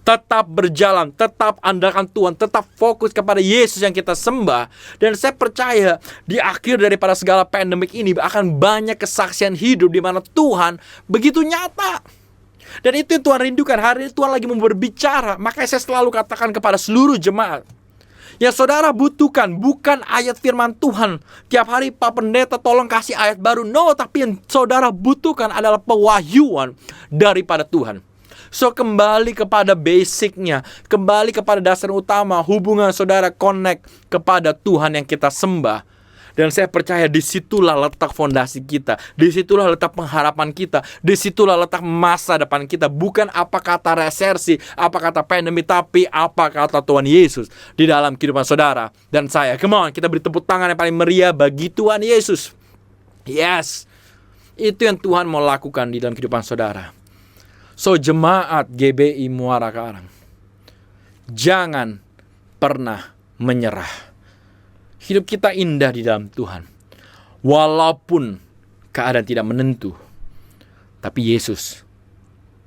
[SPEAKER 2] Tetap berjalan, tetap andalkan Tuhan, tetap fokus kepada Yesus yang kita sembah. Dan saya percaya di akhir daripada segala pandemik ini akan banyak kesaksian hidup di mana Tuhan begitu nyata. Dan itu yang Tuhan rindukan. Hari ini Tuhan lagi mau berbicara. Makanya saya selalu katakan kepada seluruh jemaat, yang saudara butuhkan bukan ayat firman Tuhan tiap hari, Pak Pendeta tolong kasih ayat baru. No, tapi yang saudara butuhkan adalah pewahyuan daripada Tuhan. So kembali kepada basicnya, kembali kepada dasar utama, hubungan saudara connect kepada Tuhan yang kita sembah. Dan saya percaya disitulah letak fondasi kita, disitulah letak pengharapan kita, disitulah letak masa depan kita. Bukan apa kata resersi, apa kata pandemi, tapi apa kata Tuhan Yesus di dalam kehidupan saudara dan saya. Come on, kita beri tepuk tangan yang paling meriah bagi Tuhan Yesus. Yes, itu yang Tuhan mau lakukan di dalam kehidupan saudara. So jemaat GBI Muara Karang, jangan pernah menyerah. Hidup kita indah di dalam Tuhan. Walaupun keadaan tidak menentu, tapi Yesus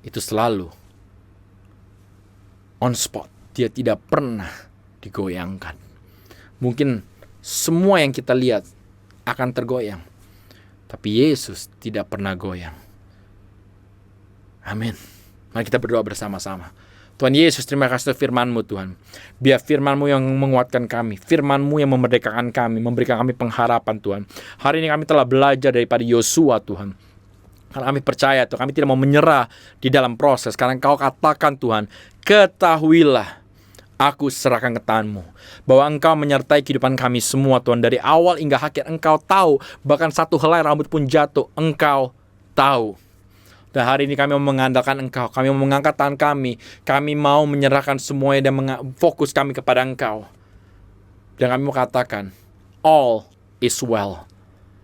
[SPEAKER 2] itu selalu on spot. Dia tidak pernah digoyangkan. Mungkin semua yang kita lihat akan tergoyang, tapi Yesus tidak pernah goyang. Amin. Mari kita berdoa bersama-sama. Tuhan Yesus, terima kasih firman-Mu Tuhan. Biar firman-Mu yang menguatkan kami, firman-Mu yang memerdekakan kami, memberikan kami pengharapan Tuhan. Hari ini kami telah belajar daripada Yosua Tuhan. Karena kami percaya Tuhan, kami tidak mau menyerah di dalam proses. Karena Engkau katakan Tuhan, ketahuilah, aku serahkan ke tangan-Mu, bahwa Engkau menyertai kehidupan kami semua Tuhan. Dari awal hingga akhir Engkau tahu, bahkan satu helai rambut pun jatuh, Engkau tahu. Dan hari ini kami mau mengandalkan Engkau. Kami mau mengangkat tangan kami. Kami mau menyerahkan semuanya dan fokus kami kepada Engkau. Dan kami mau katakan, all is well.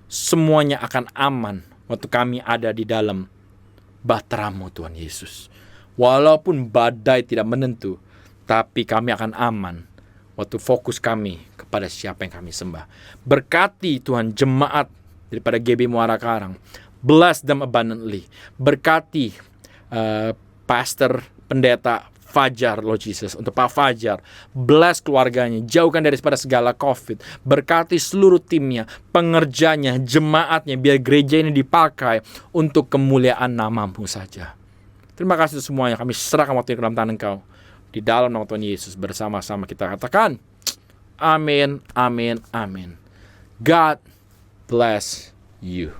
[SPEAKER 2] semuanya akan aman waktu kami ada di dalam bahtera-Mu Tuhan Yesus. Walaupun badai tidak menentu, tapi kami akan aman waktu fokus kami kepada siapa yang kami sembah. Berkati Tuhan jemaat daripada GB Muara Karang. Bless them abundantly. Berkati pastor, pendeta Fajar, Lord Jesus, untuk Pak Fajar. Bless keluarganya, jauhkan daripada segala COVID. Berkati seluruh timnya, pengerjanya, jemaatnya, biar gereja ini dipakai untuk kemuliaan nama-Mu saja. Terima kasih semuanya, kami serahkan waktu ini ke dalam tangan Engkau. Di dalam nama Tuhan Yesus, bersama-sama kita katakan, amin, amin, amin. God bless you.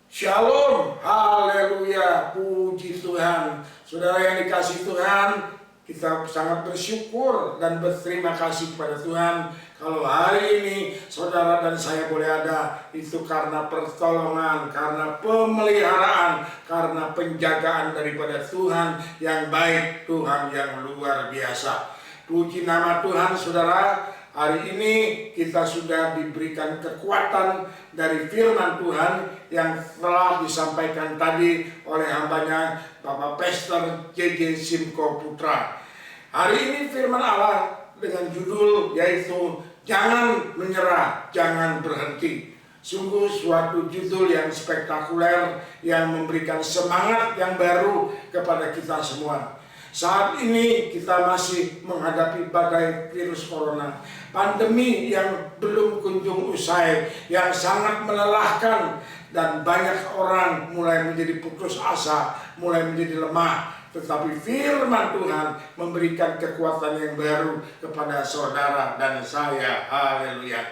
[SPEAKER 3] Shalom, haleluya, puji Tuhan. Saudara yang dikasihi Tuhan, kita sangat bersyukur dan berterima kasih kepada Tuhan. Kalau hari ini saudara dan saya boleh ada, itu karena pertolongan, karena pemeliharaan, karena penjagaan daripada Tuhan yang baik, Tuhan yang luar biasa. Puji nama Tuhan saudara. Hari ini kita sudah diberikan kekuatan dari firman Tuhan yang telah disampaikan tadi oleh hambanya Bapak Pastor JJ Simko Putra. Hari ini firman Allah dengan judul yaitu Jangan Menyerah, Jangan Berhenti. Sungguh suatu judul yang spektakuler yang memberikan semangat yang baru kepada kita semua. Saat ini kita masih menghadapi badai virus corona, pandemi yang belum kunjung usai, yang sangat melelahkan, dan banyak orang mulai menjadi putus asa, mulai menjadi lemah. Tetapi firman Tuhan memberikan kekuatan yang baru kepada saudara dan saya. Haleluya.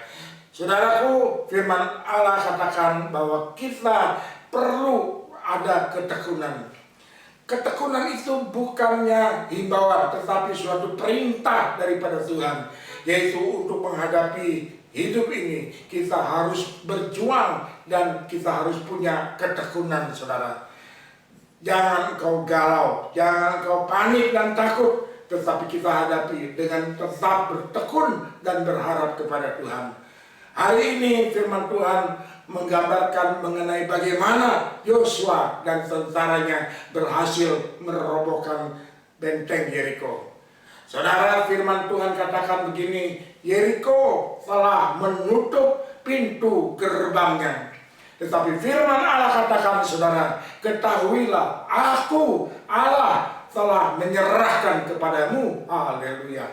[SPEAKER 3] Saudaraku, firman Allah katakan bahwa kita perlu ada ketekunan. Ketekunan itu bukannya himbauan, tetapi suatu perintah daripada Tuhan, yaitu untuk menghadapi hidup ini kita harus berjuang dan kita harus punya ketekunan, saudara. Jangan kau galau, jangan kau panik dan takut, tetapi kita hadapi dengan tetap bertekun dan berharap kepada Tuhan. Hari ini firman Tuhan menggambarkan mengenai bagaimana Yosua dan tentaranya berhasil merobohkan benteng Yeriko. Saudara, firman Tuhan katakan begini, Yeriko telah menutup pintu gerbangnya. Tetapi firman Allah katakan, saudara, ketahuilah aku Allah telah menyerahkan kepadamu. Haleluya.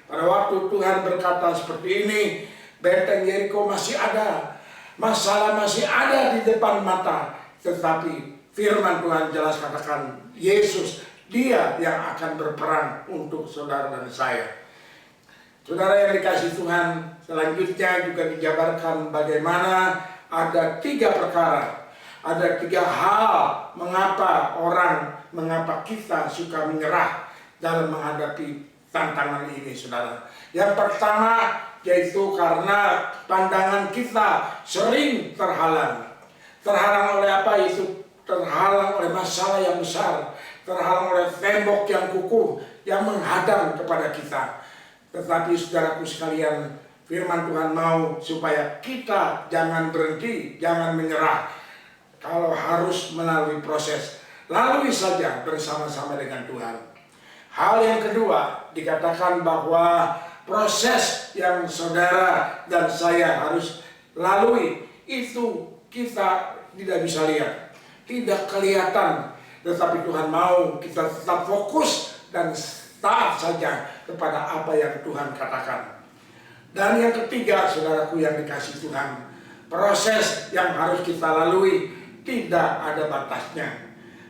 [SPEAKER 3] Pada waktu Tuhan berkata seperti ini, benteng Yeriko masih ada. Masalah masih ada di depan mata, tetapi firman Tuhan jelas katakan Yesus, Dia yang akan berperang untuk saudara dan saya. Saudara yang dikasihi Tuhan, selanjutnya juga dijabarkan bagaimana ada 3 perkara, ada 3 hal mengapa kita suka menyerah dalam menghadapi tantangan ini, saudara. Yang pertama yaitu karena pandangan kita sering terhalang. Terhalang oleh apa? Itu terhalang oleh masalah yang besar, terhalang oleh tembok yang kukuh yang menghadang kepada kita. Tetapi saudaraku sekalian, firman Tuhan mau supaya kita jangan berhenti, jangan menyerah. Kalau harus melalui proses, lalui saja bersama-sama dengan Tuhan. Hal yang kedua, dikatakan bahwa proses yang saudara dan saya harus lalui itu kita tidak bisa lihat, tidak kelihatan, tetapi Tuhan mau kita tetap fokus dan taat saja kepada apa yang Tuhan katakan. Dan yang ketiga, saudaraku yang dikasihi Tuhan, proses yang harus kita lalui tidak ada batasnya.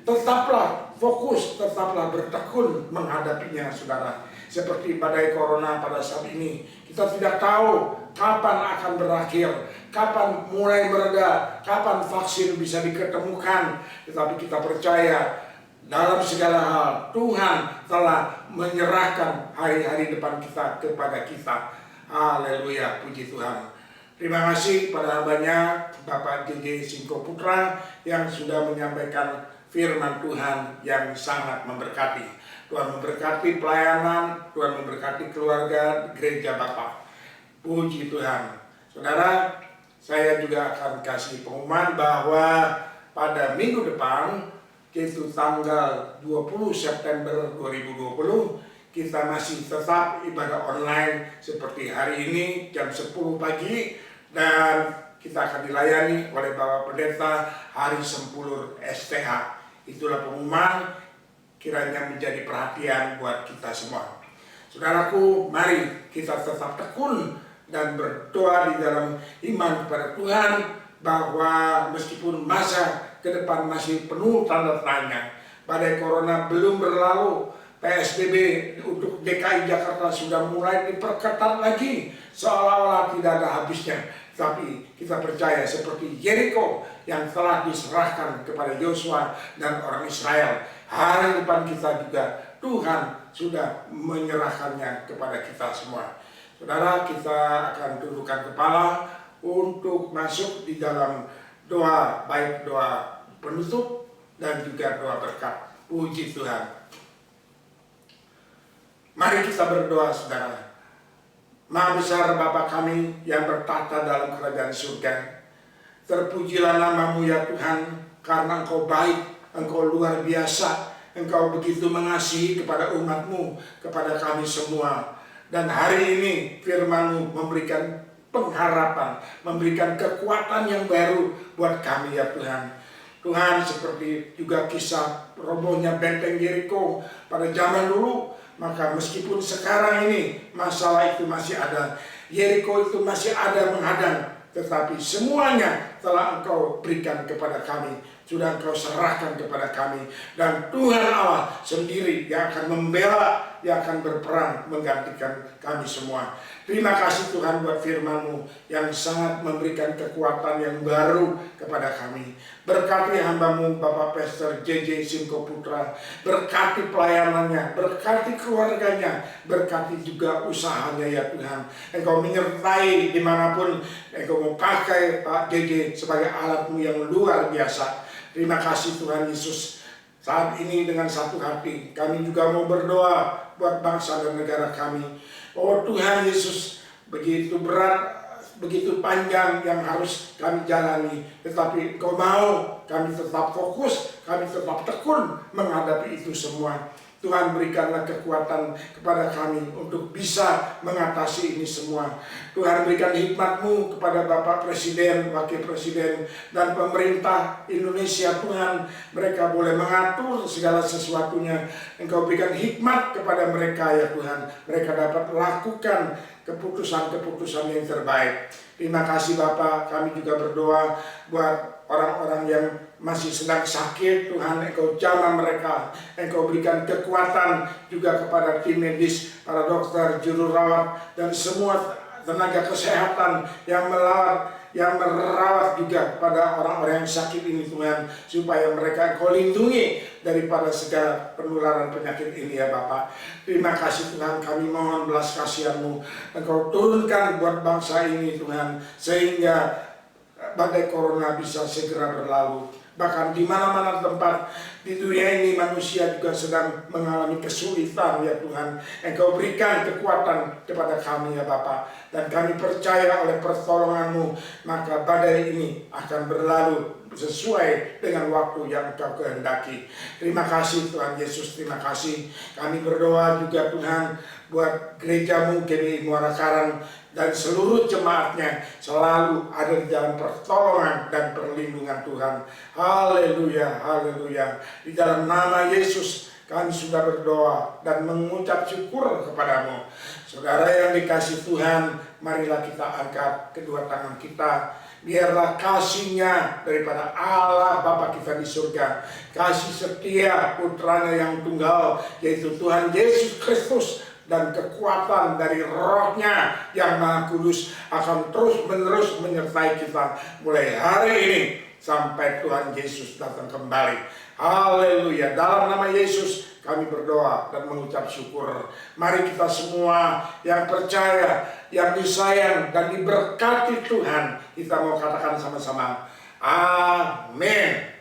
[SPEAKER 3] Tetaplah fokus, tetaplah bertekun menghadapinya, saudara. Seperti badai corona pada saat ini, kita tidak tahu kapan akan berakhir, kapan mulai mereda, kapan vaksin bisa diketemukan. Tetapi kita percaya dalam segala hal Tuhan telah menyerahkan hari-hari depan kita kepada kita. Haleluya, puji Tuhan. Terima kasih pada hambanya Bapak JJ Simko Putra yang sudah menyampaikan firman Tuhan yang sangat memberkati. Tuhan memberkati pelayanan, Tuhan memberkati keluarga gereja Bapak. Puji Tuhan. Saudara, saya juga akan kasih pengumuman bahwa pada minggu depan, yaitu tanggal 20 September 2020, kita masih tetap ibadah online seperti hari ini jam 10 pagi, dan kita akan dilayani oleh Bapak Pendeta Hari Sempulur STH. Itulah pengumuman, kiranya menjadi perhatian buat kita semua. Saudaraku, mari kita tetap tekun dan berdoa di dalam iman kepada Tuhan, bahwa meskipun masa ke depan masih penuh tanda tanya, badai corona belum berlalu, PSBB untuk DKI Jakarta sudah mulai diperketat lagi, seolah-olah tidak ada habisnya. Tapi kita percaya seperti Yeriko yang telah diserahkan kepada Yosua dan orang Israel, hari depan kita juga Tuhan sudah menyerahkannya kepada kita semua. Saudara, kita akan tundukkan kepala untuk masuk di dalam doa, baik doa penutup dan juga doa berkat. Puji Tuhan. Mari kita berdoa, saudara. Maha besar Bapa kami yang bertata dalam kerajaan surga, terpujilah nama-Mu ya Tuhan, karena Engkau baik, Engkau luar biasa, Engkau begitu mengasihi kepada umat-Mu, kepada kami semua. Dan hari ini firman-Mu memberikan pengharapan, memberikan kekuatan yang baru buat kami ya Tuhan. Tuhan, seperti juga kisah robohnya benteng Yeriko pada zaman dulu, maka meskipun sekarang ini masalah itu masih ada, Yeriko itu masih ada menghadang, tetapi semuanya telah Engkau berikan kepada kami, sudah Engkau serahkan kepada kami. Dan Tuhan Allah sendiri yang akan membela, yang akan berperang menggantikan kami semua. Terima kasih Tuhan buat firman-Mu yang sangat memberikan kekuatan yang baru kepada kami. Berkati hamba-Mu Bapak Pastor JJ Simko Putra, berkati pelayanannya, berkati keluarganya, berkati juga usahanya ya Tuhan. Engkau menyertai dimanapun Engkau mau pakai Pak JJ sebagai alat-Mu yang luar biasa. Terima kasih Tuhan Yesus. Saat ini dengan satu hati kami juga mau berdoa buat bangsa dan negara kami. Oh Tuhan Yesus, begitu berat, begitu panjang yang harus kami jalani, tetapi Engkau mau kami tetap fokus, kami tetap tekun menghadapi itu semua. Tuhan, berikanlah kekuatan kepada kami untuk bisa mengatasi ini semua. Tuhan, berikan hikmat-Mu kepada Bapak Presiden, Wakil Presiden, dan pemerintah Indonesia. Tuhan, mereka boleh mengatur segala sesuatunya. Engkau berikan hikmat kepada mereka ya Tuhan. Mereka dapat lakukan keputusan-keputusan yang terbaik. Terima kasih Bapak, kami juga berdoa buat orang-orang yang masih sedang sakit. Tuhan, Engkau jamah mereka, Engkau berikan kekuatan juga kepada tim medis, para dokter, juru rawat, dan semua tenaga kesehatan yang merawat juga kepada orang-orang yang sakit ini Tuhan, supaya mereka Engkau lindungi daripada segala penularan penyakit ini ya Bapak. Terima kasih Tuhan, kami mohon belas kasihan-Mu, Engkau turunkan buat bangsa ini Tuhan, sehingga badai corona bisa segera berlalu. Bahkan di mana-mana tempat di dunia ini manusia juga sedang mengalami kesulitan ya Tuhan. Engkau berikan kekuatan kepada kami ya Bapa. Dan kami percaya oleh pertolongan-Mu, maka badai ini akan berlalu sesuai dengan waktu yang Engkau kehendaki. Terima kasih Tuhan Yesus, terima kasih. Kami berdoa juga Tuhan buat gereja-Mu GBI Muara Karang dan seluruh jemaatnya selalu ada di dalam pertolongan dan perlindungan Tuhan. Haleluya, haleluya. Di dalam nama Yesus kami sudah berdoa dan mengucap syukur kepadamu. Saudara yang dikasih Tuhan, marilah kita angkat kedua tangan kita. Biarlah kasih-Nya daripada Allah Bapa kita di surga, kasih setia Putranya yang tunggal, yaitu Tuhan Yesus Kristus, dan kekuatan dari Roh-Nya yang Maha Kudus akan terus-menerus menyertai kita mulai hari ini sampai Tuhan Yesus datang kembali. Haleluya. Dalam nama Yesus kami berdoa dan mengucap syukur. Mari kita semua yang percaya, yang disayang dan diberkati Tuhan, kita mau katakan sama-sama, amin.